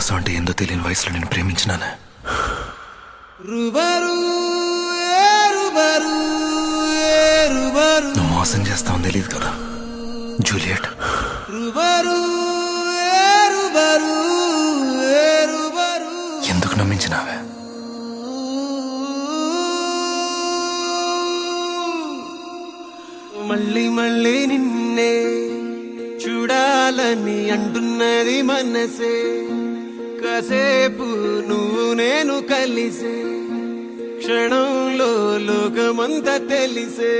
మోసం అంటే ఏందో తెలియని వయసులో నేను ప్రేమించినానే. నువ్వు మోసం చేస్తావని తెలియదు కదా జూలియట్. ఎందుకు నమ్మించినావే? మళ్ళీ మళ్ళీ నిన్నే చూడాలని అంటున్నది మనసే, కాసేపు నువ్వు నేను కలిసే క్షణంలో లోకమంతా తెలిసే.